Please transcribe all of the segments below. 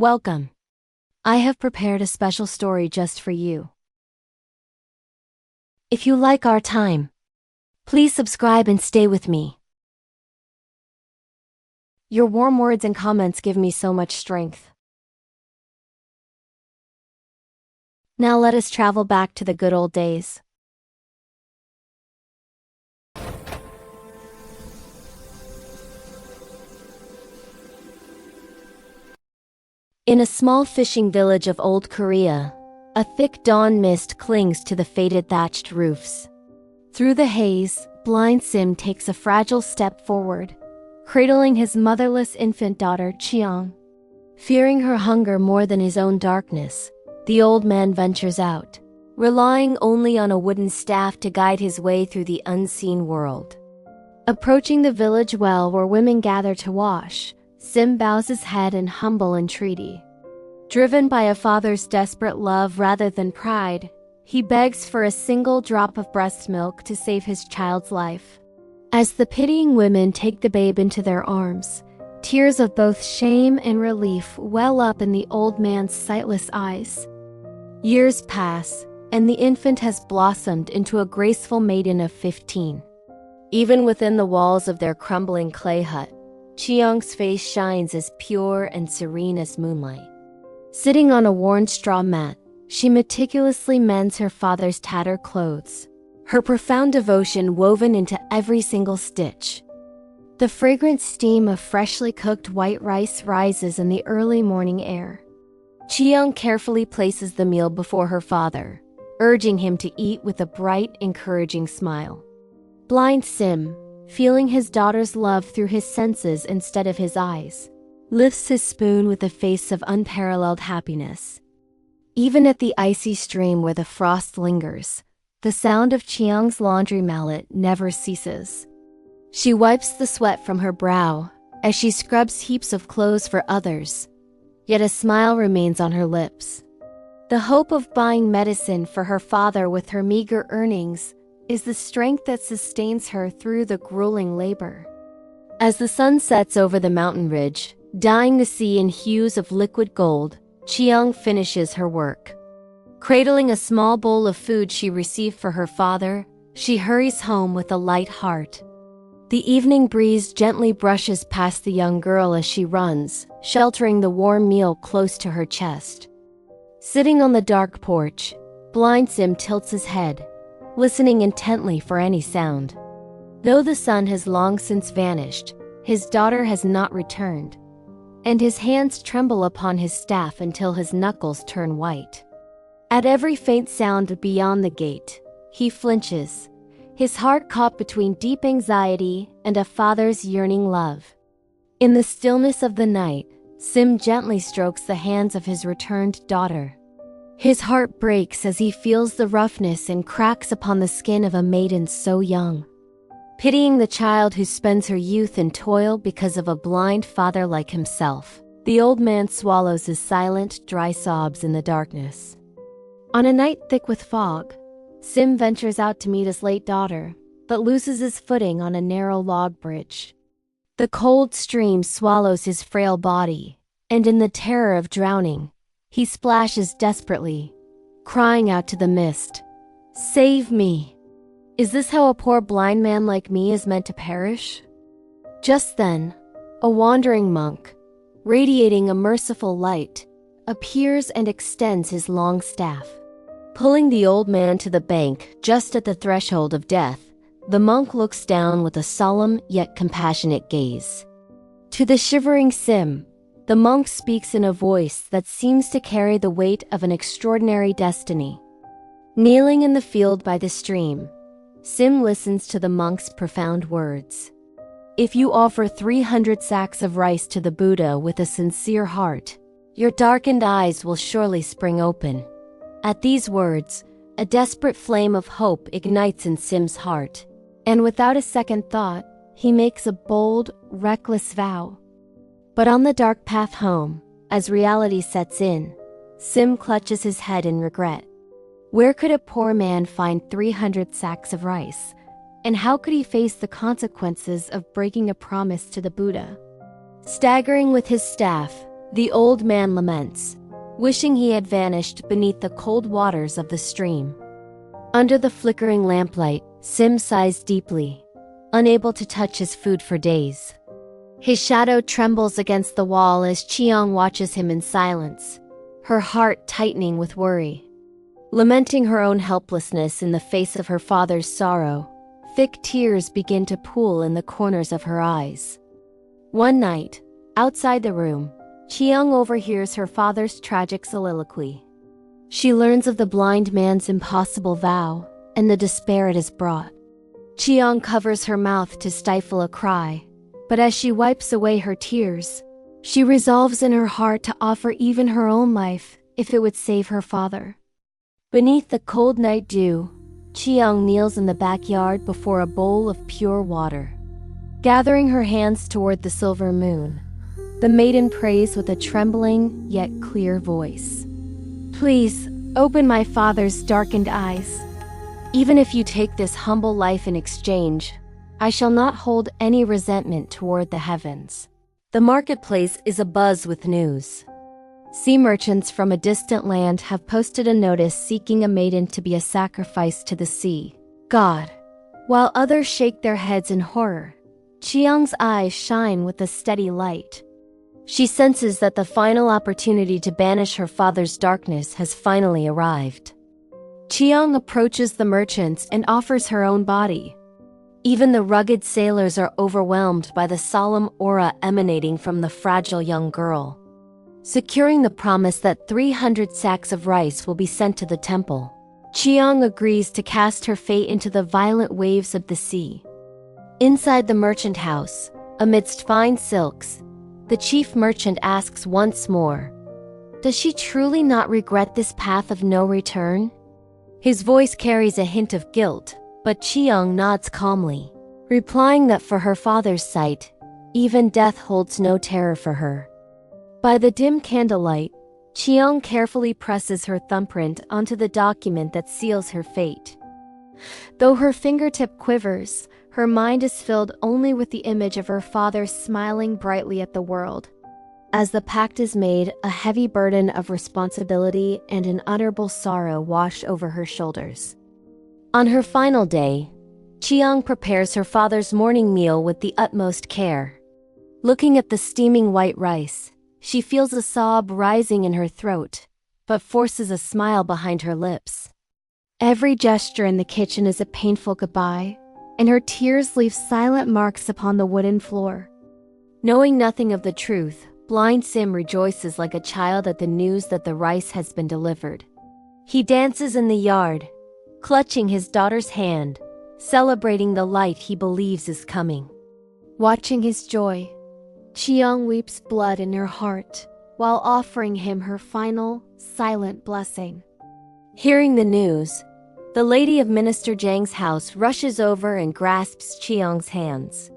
Welcome. I have prepared a special story just for you. If you like our time, please subscribe and stay with me. Your warm words and comments give me so much strength. Now let us travel back to the good old days. In a small fishing village of old Korea, a thick dawn mist clings to the faded thatched roofs. Through the haze, blind Sim takes a fragile step forward, cradling his motherless infant daughter Cheong. Fearing her hunger more than his own darkness, the old man ventures out, relying only on a wooden staff to guide his way through the unseen world. Approaching the village well where women gather to wash, Sim bows his head in humble entreaty. Driven by a father's desperate love rather than pride, he begs for a single drop of breast milk to save his child's life. As the pitying women take the babe into their arms, tears of both shame and relief well up in the old man's sightless eyes. Years pass, and the infant has blossomed into a graceful maiden of 15. Even within the walls of their crumbling clay hut, Cheong's face shines as pure and serene as moonlight. Sitting on a worn straw mat, she meticulously mends her father's tattered clothes, her profound devotion woven into every single stitch. The fragrant steam of freshly cooked white rice rises in the early morning air. Cheong carefully places the meal before her father, urging him to eat with a bright, encouraging smile. Blind Sim, feeling his daughter's love through his senses instead of his eyes, lifts his spoon with a face of unparalleled happiness. Even at the icy stream where the frost lingers, the sound of Cheong's laundry mallet never ceases. She wipes the sweat from her brow as she scrubs heaps of clothes for others, yet a smile remains on her lips. The hope of buying medicine for her father with her meager earnings is the strength that sustains her through the grueling labor. As the sun sets over the mountain ridge, dyeing the sea in hues of liquid gold, Cheong finishes her work. Cradling a small bowl of food she received for her father, she hurries home with a light heart. The evening breeze gently brushes past the young girl as she runs, sheltering the warm meal close to her chest. Sitting on the dark porch, blind Sim tilts his head, listening intently for any sound. Though the sun has long since vanished, his daughter has not returned, and his hands tremble upon his staff until his knuckles turn white. At every faint sound beyond the gate, he flinches, his heart caught between deep anxiety and a father's yearning love. In the stillness of the night, Sim gently strokes the hands of his returned daughter. His heart breaks as he feels the roughness and cracks upon the skin of a maiden so young. Pitying the child who spends her youth in toil because of a blind father like himself, the old man swallows his silent, dry sobs in the darkness. On a night thick with fog, Sim ventures out to meet his late daughter, but loses his footing on a narrow log bridge. The cold stream swallows his frail body, and in the terror of drowning, he splashes desperately, crying out to the mist, "Save me! Is this how a poor blind man like me is meant to perish?" Just then, a wandering monk, radiating a merciful light, appears and extends his long staff. Pulling the old man to the bank just at the threshold of death, the monk looks down with a solemn yet compassionate gaze. To the shivering Sim, the monk speaks in a voice that seems to carry the weight of an extraordinary destiny. Kneeling in the field by the stream, Sim listens to the monk's profound words. If you offer 300 sacks of rice to the Buddha with a sincere heart, your darkened eyes will surely spring open. At these words, a desperate flame of hope ignites in Sim's heart, and without a second thought, he makes a bold, reckless vow. But on the dark path home, as reality sets in, Sim clutches his head in regret. Where could a poor man find 300 sacks of rice? And how could he face the consequences of breaking a promise to the Buddha? Staggering with his staff, The old man laments, wishing he had vanished beneath the cold waters of the stream. Under the flickering lamplight, Sim sighs deeply, unable to touch his food for days. His shadow trembles against the wall as Cheong watches him in silence, her heart tightening with worry. Lamenting her own helplessness in the face of her father's sorrow, thick tears begin to pool in the corners of her eyes. One night, outside the room, Cheong overhears her father's tragic soliloquy. She learns of the blind man's impossible vow and the despair it has brought. Cheong covers her mouth to stifle a cry, but as she wipes away her tears, she resolves in her heart to offer even her own life if it would save her father. Beneath the cold night dew, Cheong kneels in the backyard before a bowl of pure water. Gathering her hands toward the silver moon, the maiden prays with a trembling yet clear voice. Please, open my father's darkened eyes. Even if you take this humble life in exchange, I shall not hold any resentment toward the heavens. The marketplace is abuzz with news. Sea merchants from a distant land have posted a notice seeking a maiden to be a sacrifice to the sea god. While others shake their heads in horror, Cheong's eyes shine with a steady light. She senses that the final opportunity to banish her father's darkness has finally arrived. Cheong approaches the merchants and offers her own body. Even the rugged sailors are overwhelmed by the solemn aura emanating from the fragile young girl. Securing the promise that 300 sacks of rice will be sent to the temple, Cheong agrees to cast her fate into the violent waves of the sea. Inside the merchant house, amidst fine silks, the chief merchant asks once more, does she truly not regret this path of no return? His voice carries a hint of guilt, but Cheong nods calmly, replying that for her father's sight, even death holds no terror for her. By the dim candlelight, Cheong carefully presses her thumbprint onto the document that seals her fate. Though her fingertip quivers, her mind is filled only with the image of her father smiling brightly at the world. As the pact is made, a heavy burden of responsibility and an unutterable sorrow wash over her shoulders. On her final day, Cheong prepares her father's morning meal with the utmost care. Looking at the steaming white rice, she feels a sob rising in her throat, but forces a smile behind her lips. Every gesture in the kitchen is a painful goodbye, and her tears leave silent marks upon the wooden floor. Knowing nothing of the truth, blind Sim rejoices like a child at the news that the rice has been delivered. He dances in the yard, clutching his daughter's hand, celebrating the light he believes is coming. Watching his joy, Cheong weeps blood in her heart, while offering him her final, silent blessing. Hearing the news, the lady of Minister Jang's house rushes over and grasps Cheong's hands.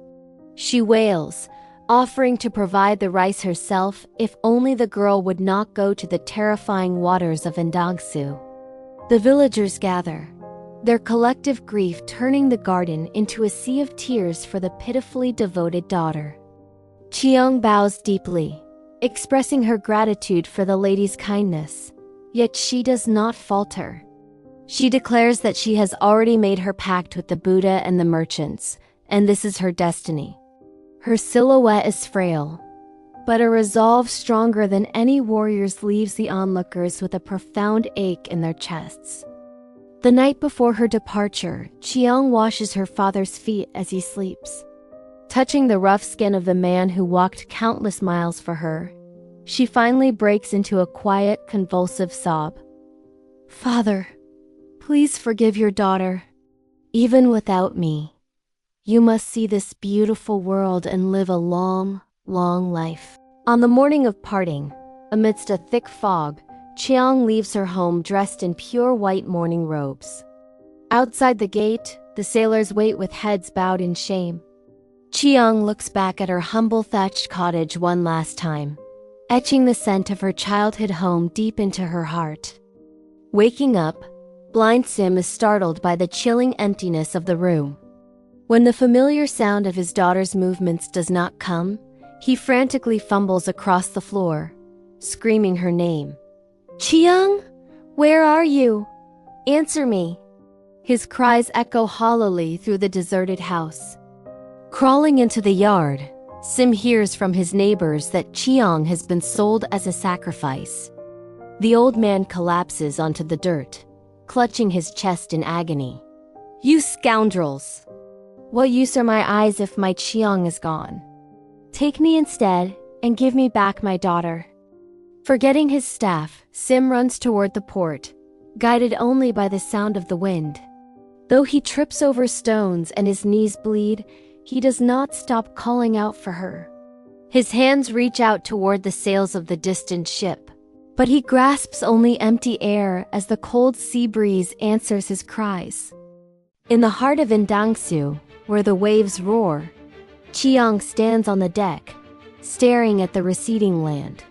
She wails, offering to provide the rice herself if only the girl would not go to the terrifying waters of Indagsu. The villagers gather, their collective grief turning the garden into a sea of tears for the pitifully devoted daughter. Cheong bows deeply, expressing her gratitude for the lady's kindness, yet she does not falter. She declares that she has already made her pact with the Buddha and the merchants, and this is her destiny. Her silhouette is frail, but a resolve stronger than any warrior's leaves the onlookers with a profound ache in their chests. The night before her departure, Cheong washes her father's feet as he sleeps. Touching the rough skin of the man who walked countless miles for her, she finally breaks into a quiet, convulsive sob. Father, please forgive your daughter. Even without me, you must see this beautiful world and live a long, long life. On the morning of parting, amidst a thick fog, Cheong leaves her home dressed in pure white mourning robes. Outside the gate, the sailors wait with heads bowed in shame. Cheong looks back at her humble thatched cottage one last time, etching the scent of her childhood home deep into her heart. Waking up, blind Sim is startled by the chilling emptiness of the room. When the familiar sound of his daughter's movements does not come, he frantically fumbles across the floor, screaming her name. Cheong, where are you? Answer me. His cries echo hollowly through the deserted house. Crawling into the yard, Sim hears from his neighbors that Cheong has been sold as a sacrifice. The old man collapses onto the dirt, clutching his chest in agony. You scoundrels! What use are my eyes if my Cheong is gone? Take me instead and give me back my daughter. Forgetting his staff, Sim runs toward the port, guided only by the sound of the wind. Though he trips over stones and his knees bleed, he does not stop calling out for her. His hands reach out toward the sails of the distant ship, but he grasps only empty air as the cold sea breeze answers his cries. In the heart of Indangsu, where the waves roar, Cheong stands on the deck, staring at the receding land.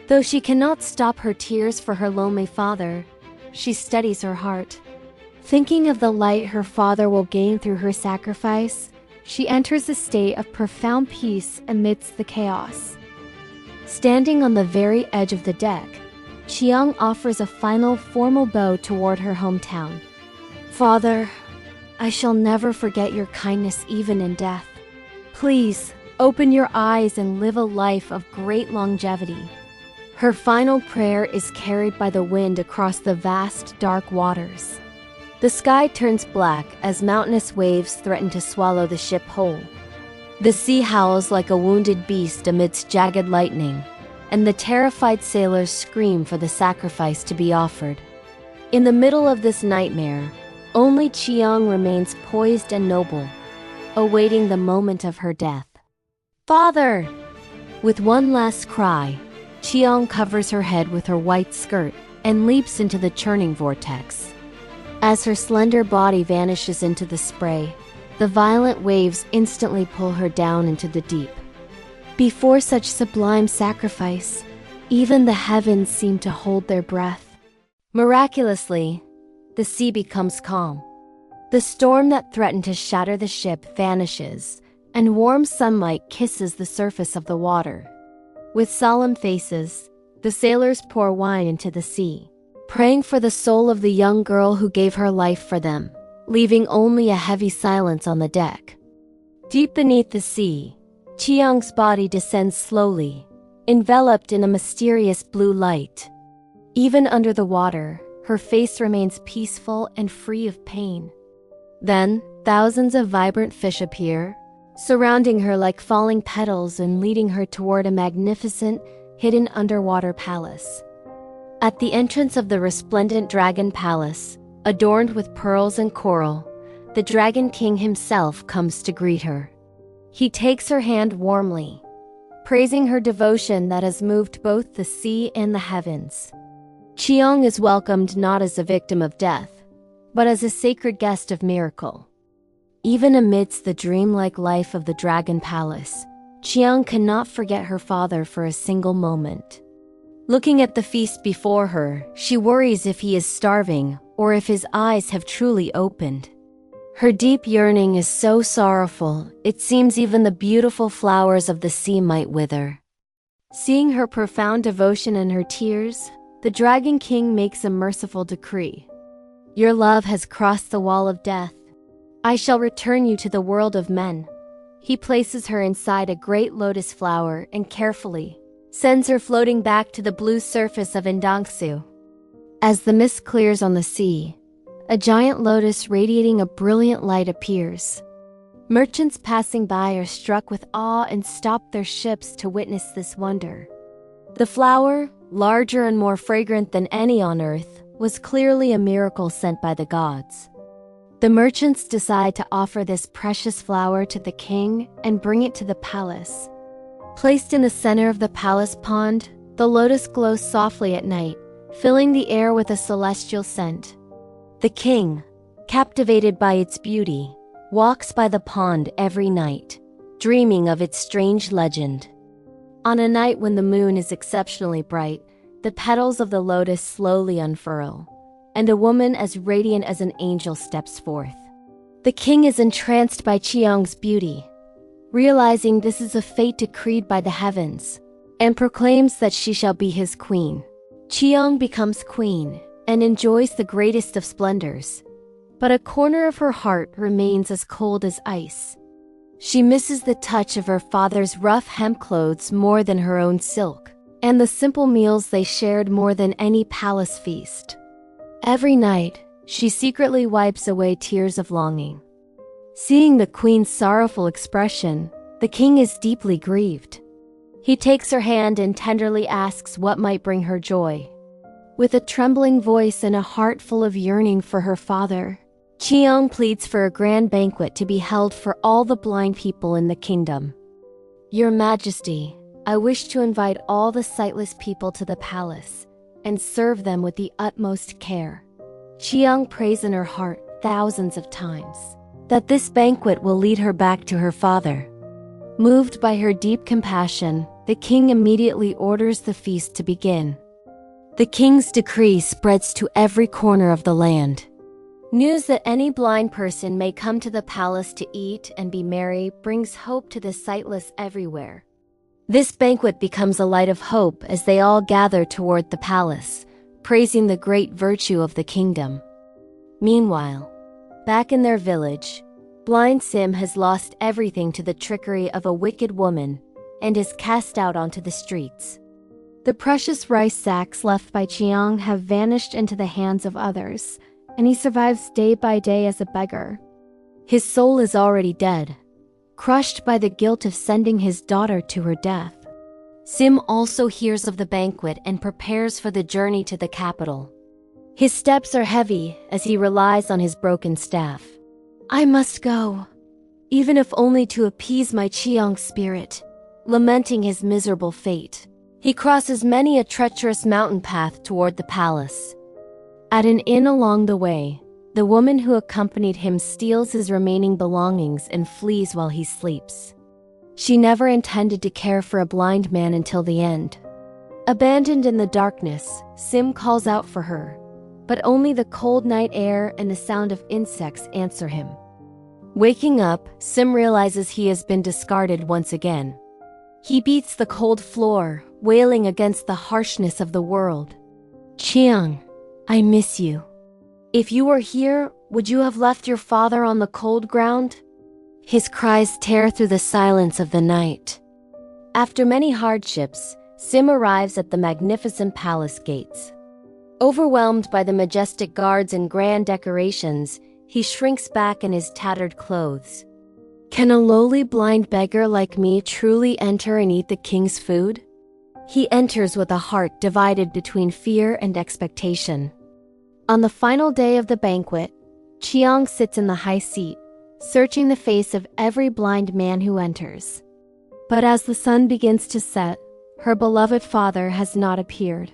Though she cannot stop her tears for her lonely father, she steadies her heart. Thinking of the light her father will gain through her sacrifice, she enters a state of profound peace amidst the chaos. Standing on the very edge of the deck, Cheong offers a final formal bow toward her hometown. Father, I shall never forget your kindness even in death. Please, open your eyes and live a life of great longevity. Her final prayer is carried by the wind across the vast, dark waters. The sky turns black as mountainous waves threaten to swallow the ship whole. The sea howls like a wounded beast amidst jagged lightning, and the terrified sailors scream for the sacrifice to be offered. In the middle of this nightmare, only Cheong remains poised and noble, awaiting the moment of her death. Father! With one last cry, Cheong covers her head with her white skirt and leaps into the churning vortex. As her slender body vanishes into the spray, the violent waves instantly pull her down into the deep. Before such sublime sacrifice, even the heavens seem to hold their breath. Miraculously, the sea becomes calm. The storm that threatened to shatter the ship vanishes, and warm sunlight kisses the surface of the water. With solemn faces, the sailors pour wine into the sea, praying for the soul of the young girl who gave her life for them, leaving only a heavy silence on the deck. Deep beneath the sea, Cheong's body descends slowly, enveloped in a mysterious blue light. Even under the water, her face remains peaceful and free of pain. Then, thousands of vibrant fish appear, surrounding her like falling petals and leading her toward a magnificent, hidden underwater palace. At the entrance of the resplendent dragon palace, adorned with pearls and coral, the Dragon King himself comes to greet her. He takes her hand warmly, praising her devotion that has moved both the sea and the heavens. Cheong is welcomed not as a victim of death, but as a sacred guest of miracle. Even amidst the dreamlike life of the Dragon Palace, Cheong cannot forget her father for a single moment. Looking at the feast before her, she worries if he is starving or if his eyes have truly opened. Her deep yearning is so sorrowful, it seems even the beautiful flowers of the sea might wither. Seeing her profound devotion and her tears, the Dragon King makes a merciful decree. Your love has crossed the wall of death. I shall return you to the world of men. He places her inside a great lotus flower and carefully sends her floating back to the blue surface of Indangsu. As the mist clears on the sea, a giant lotus radiating a brilliant light appears. Merchants passing by are struck with awe and stop their ships to witness this wonder. The flower, larger and more fragrant than any on earth, was clearly a miracle sent by the gods. The merchants decide to offer this precious flower to the king and bring it to the palace. Placed in the center of the palace pond, the lotus glows softly at night, filling the air with a celestial scent. The king, captivated by its beauty, walks by the pond every night, dreaming of its strange legend. On a night when the moon is exceptionally bright, the petals of the lotus slowly unfurl, and a woman as radiant as an angel steps forth. The king is entranced by Cheong's beauty. Realizing this is a fate decreed by the heavens, and proclaims that she shall be his queen. Cheong becomes queen and enjoys the greatest of splendors, but a corner of her heart remains as cold as ice. She misses the touch of her father's rough hemp clothes more than her own silk, and the simple meals they shared more than any palace feast. Every night, she secretly wipes away tears of longing. Seeing the queen's sorrowful expression, the king is deeply grieved. He takes her hand and tenderly asks what might bring her joy. With a trembling voice and a heart full of yearning for her father, Cheong pleads for a grand banquet to be held for all the blind people in the kingdom. Your Majesty, I wish to invite all the sightless people to the palace and serve them with the utmost care. Cheong prays in her heart thousands of times that this banquet will lead her back to her father. Moved by her deep compassion, the king immediately orders the feast to begin. The king's decree spreads to every corner of the land. News that any blind person may come to the palace to eat and be merry brings hope to the sightless everywhere. This banquet becomes a light of hope as they all gather toward the palace, praising the great virtue of the kingdom. Meanwhile, back in their village, blind Sim has lost everything to the trickery of a wicked woman and is cast out onto the streets. The precious rice sacks left by Cheong have vanished into the hands of others, and he survives day by day as a beggar. His soul is already dead, crushed by the guilt of sending his daughter to her death. Sim also hears of the banquet and prepares for the journey to the capital. His steps are heavy as he relies on his broken staff. I must go, even if only to appease my Cheong spirit. Lamenting his miserable fate, he crosses many a treacherous mountain path toward the palace. At an inn along the way, the woman who accompanied him steals his remaining belongings and flees while he sleeps. She never intended to care for a blind man until the end. Abandoned in the darkness, Sim calls out for her, but only the cold night air and the sound of insects answer him. Waking up, Sim realizes he has been discarded once again. He beats the cold floor, wailing against the harshness of the world. Cheong, I miss you. If you were here, would you have left your father on the cold ground? His cries tear through the silence of the night. After many hardships, Sim arrives at the magnificent palace gates. Overwhelmed by the majestic guards and grand decorations, he shrinks back in his tattered clothes. Can a lowly blind beggar like me truly enter and eat the king's food? He enters with a heart divided between fear and expectation. On the final day of the banquet, Cheong sits in the high seat, searching the face of every blind man who enters. But as the sun begins to set, her beloved father has not appeared.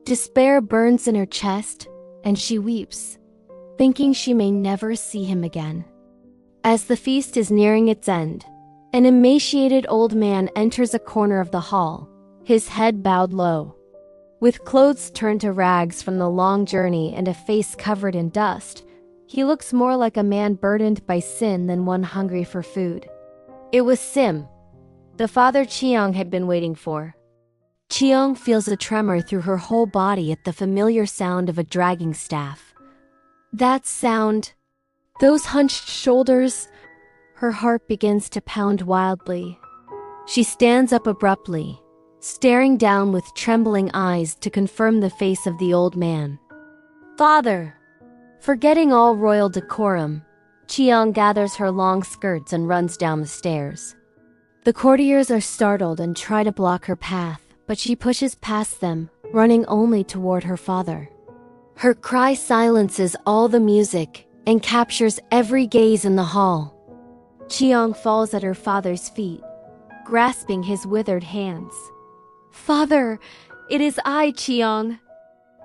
Despair burns in her chest, and she weeps, thinking she may never see him again. As the feast is nearing its end, an emaciated old man enters a corner of the hall, his head bowed low. With clothes turned to rags from the long journey and a face covered in dust, he looks more like a man burdened by sin than one hungry for food. It was Sim, the father Cheong had been waiting for. Cheong feels a tremor through her whole body at the familiar sound of a dragging staff. That sound, those hunched shoulders, her heart begins to pound wildly. She stands up abruptly, staring down with trembling eyes to confirm the face of the old man. Father! Forgetting all royal decorum, Cheong gathers her long skirts and runs down the stairs. The courtiers are startled and try to block her path, but she pushes past them, running only toward her father. Her cry silences all the music and captures every gaze in the hall. Cheong falls at her father's feet, grasping his withered hands. Father, it is I, Cheong.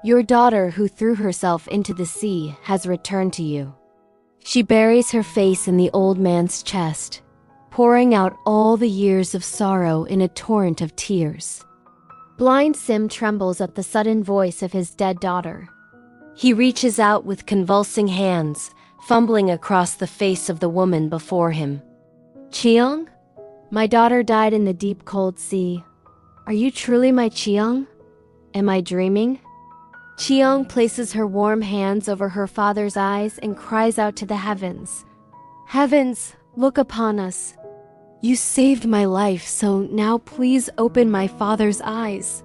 Your daughter who threw herself into the sea has returned to you. She buries her face in the old man's chest, pouring out all the years of sorrow in a torrent of tears. Blind Sim trembles at the sudden voice of his dead daughter. He reaches out with convulsing hands, fumbling across the face of the woman before him. Cheong? My daughter died in the deep cold sea. Are you truly my Cheong? Am I dreaming? Cheong places her warm hands over her father's eyes and cries out to the heavens. Heavens, look upon us. You saved my life, so now please open my father's eyes.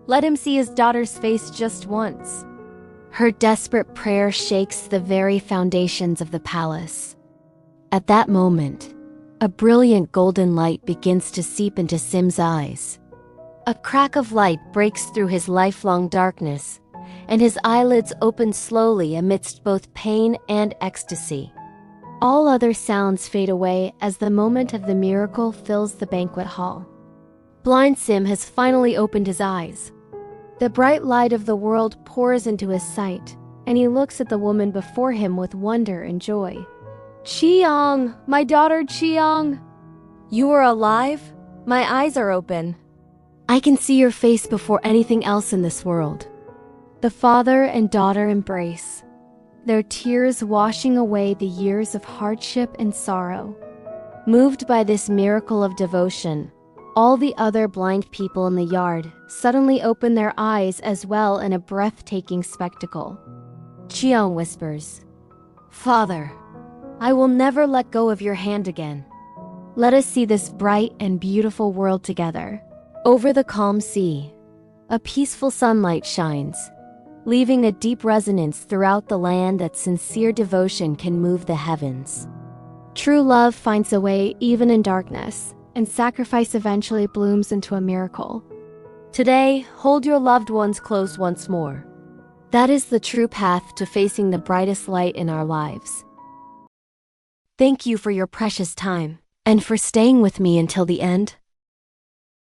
Let him see his daughter's face just once. Her desperate prayer shakes the very foundations of the palace. At that moment, a brilliant golden light begins to seep into Sim's eyes. A crack of light breaks through his lifelong darkness, and his eyelids open slowly amidst both pain and ecstasy. All other sounds fade away as the moment of the miracle fills the banquet hall. Blind Sim has finally opened his eyes. The bright light of the world pours into his sight, and he looks at the woman before him with wonder and joy. Cheong, my daughter Cheong! You are alive? My eyes are open. I can see your face before anything else in this world. The father and daughter embrace, their tears washing away the years of hardship and sorrow. Moved by this miracle of devotion, all the other blind people in the yard suddenly open their eyes as well in a breathtaking spectacle. Cheong whispers, "Father, I will never let go of your hand again. Let us see this bright and beautiful world together." Over the calm sea, a peaceful sunlight shines, leaving a deep resonance throughout the land that sincere devotion can move the heavens. True love finds a way even in darkness, and sacrifice eventually blooms into a miracle. Today, hold your loved ones close once more. That is the true path to facing the brightest light in our lives. Thank you for your precious time, and for staying with me until the end.